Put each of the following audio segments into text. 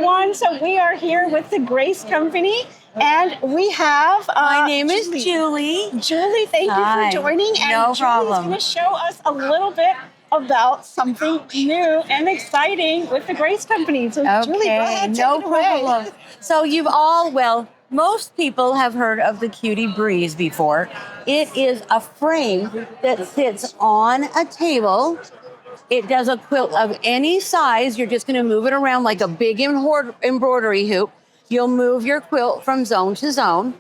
everyone. So we are here with the Grace Company, and we have... My name is Julie. Julie, thank you for joining. And no problem. Julie's going to show us a little bit about something new and exciting with the Grace Company. So Julie, go ahead, take it away. So most people have heard of the Cutie Breeze before. It is a frame that sits on a table. It does a quilt of any size. You're just going to move it around like a big embroidery hoop. You'll move your quilt from zone to zone.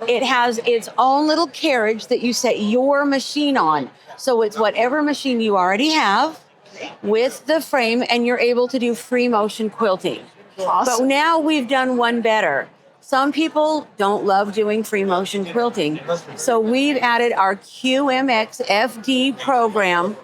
It has its own little carriage that you set your machine on. So it's whatever machine you already have with the frame, and you're able to do free motion quilting. Awesome. But now we've done one better. Some people don't love doing free motion quilting. So we've added our QMX FD program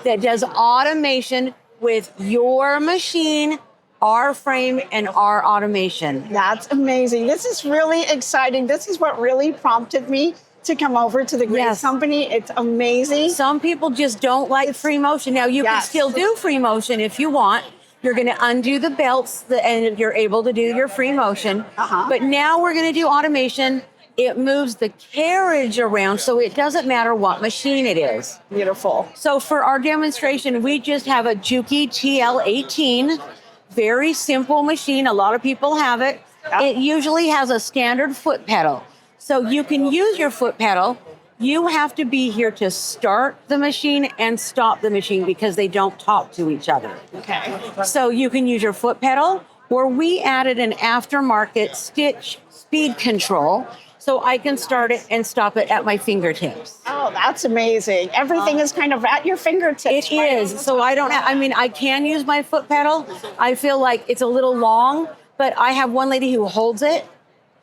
that does automation with your machine, our frame, and our automation. That's amazing. This is really exciting. This is what really prompted me to come over to the Grace Company. It's amazing. Some people just don't like free motion. Now, you can still do free motion if you want. You're going to undo the belts and you're able to do your free motion. But now we're going to do automation. It moves the carriage around, so it doesn't matter what machine it is. Beautiful. So for our demonstration, we just have a Juki TL18. Very simple machine. A lot of people have it. It usually has a standard foot pedal. So you can use your foot pedal. You have to be here to start the machine and stop the machine because they don't talk to each other. Okay. So you can use your foot pedal, or we added an aftermarket stitch speed control so I can start it and stop it at my fingertips. Oh, that's amazing. Everything is kind of at your fingertips. It is. So I can use my foot pedal. I feel like it's a little long, but I have one lady who holds it,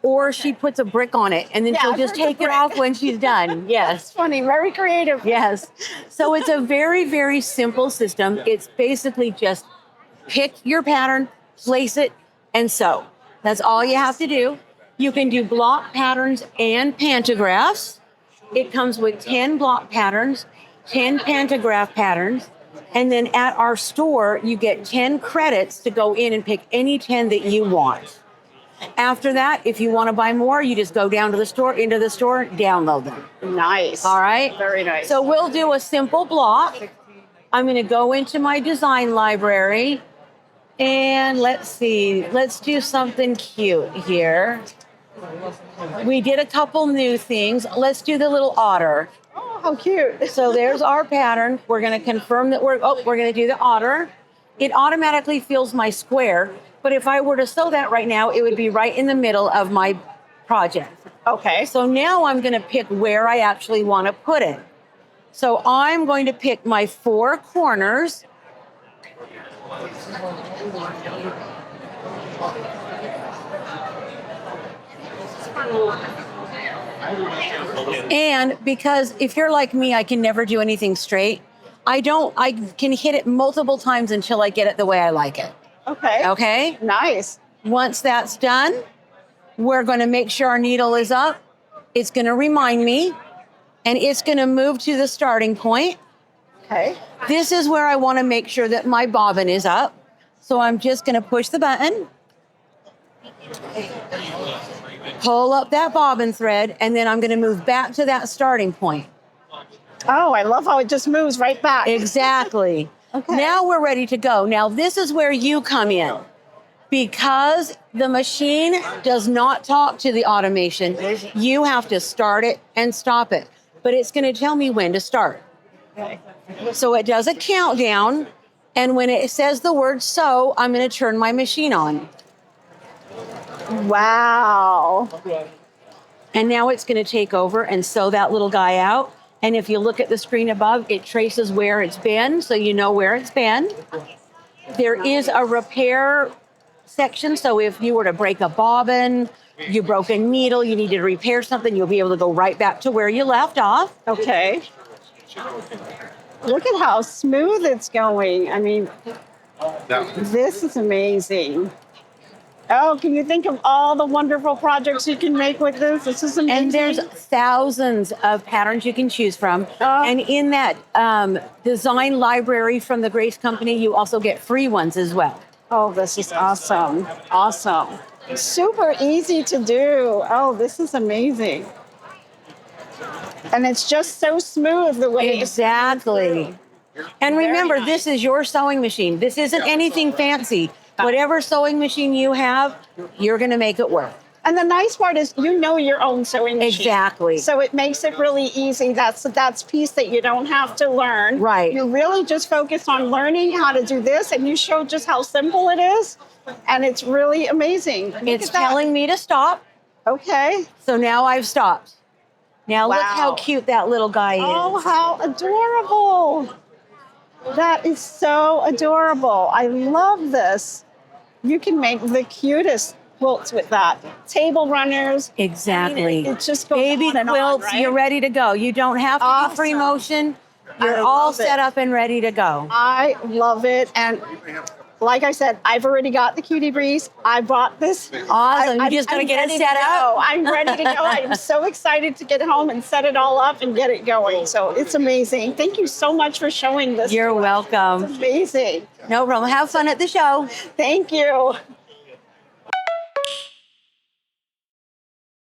or she puts a brick on it, and then she'll just take it off when she's done. Yes. That's funny. Very creative. Yes. So it's a very, very simple system. It's basically just pick your pattern, place it, and sew. That's all you have to do. You can do block patterns and pantographs. It comes with 10 block patterns, 10 pantograph patterns, and then at our store, you get 10 credits to go in and pick any 10 that you want. After that, if you want to buy more, you just go down to the store, into the store, download them. Nice. All right? Very nice. So we'll do a simple block. I'm going to go into my design library, and let's see. Let's do something cute here. We did a couple new things. Let's do the little otter. Oh, how cute. So there's our pattern. We're going to confirm that we're going to do the otter. It automatically fills my square. But if I were to sew that right now, it would be right in the middle of my project. Okay. So now I'm going to pick where I actually want to put it. So I'm going to pick my 4 corners. And because if you're like me, I can never do anything straight. I can hit it multiple times until I get it the way I like it. Okay. Okay? Nice. Once that's done, we're going to make sure our needle is up. It's going to remind me, and it's going to move to the starting point. Okay. This is where I want to make sure that my bobbin is up. So I'm just going to push the button, pull up that bobbin thread, and then I'm going to move back to that starting point. Oh, I love how it just moves right back. Exactly. Okay. Now we're ready to go. Now this is where you come in. Because the machine does not talk to the automation, you have to start it and stop it. But it's going to tell me when to start. Okay. So it does a countdown, and when it says the word sew, I'm going to turn my machine on. Wow. And now it's going to take over and sew that little guy out. And if you look at the screen above, it traces where it's been, so you know where it's been. There is a repair section, so if you were to break a bobbin, you broke a needle, you needed to repair something, you'll be able to go right back to where you left off. Okay. Look at how smooth it's going. I mean, this is amazing. Oh, can you think of all the wonderful projects you can make with this? This is amazing. And there's thousands of patterns you can choose from. And in that design library from the Grace Company, you also get free ones as well. Oh, this is awesome. Awesome. Super easy to do. Oh, this is amazing. And it's just so smooth the way Exactly. And Very remember, nice. this is your sewing machine. This isn't anything fancy. Whatever sewing machine you have, you're going to make it work. And the nice part is you know your own sewing machine. Exactly. So it makes it really easy. That's piece that you don't have to learn. Right. You really just focus on learning how to do this, and you show just how simple it is. And it's really amazing. Look It's at that. telling me to stop. Okay. So now I've stopped. Now look how Wow. cute that little guy is. Oh, how adorable. That is so adorable. I love this. You can make the cutest quilts with that. Table runners. Exactly. It just goes Baby on and quilts, on, right? you're ready to go. You don't have to do free Awesome. motion. You're I all love set it. up and ready to go. I love it. And like I said, I've already got the Cutie Breeze. I bought this. Awesome. You just got to I'm get it ready set to up. go. I'm ready to go. I'm so excited to get home and set it all up and get it going. So it's amazing. Thank you so much for showing this. You're to us. welcome. It's amazing. No problem. Have fun at the show. Thank you.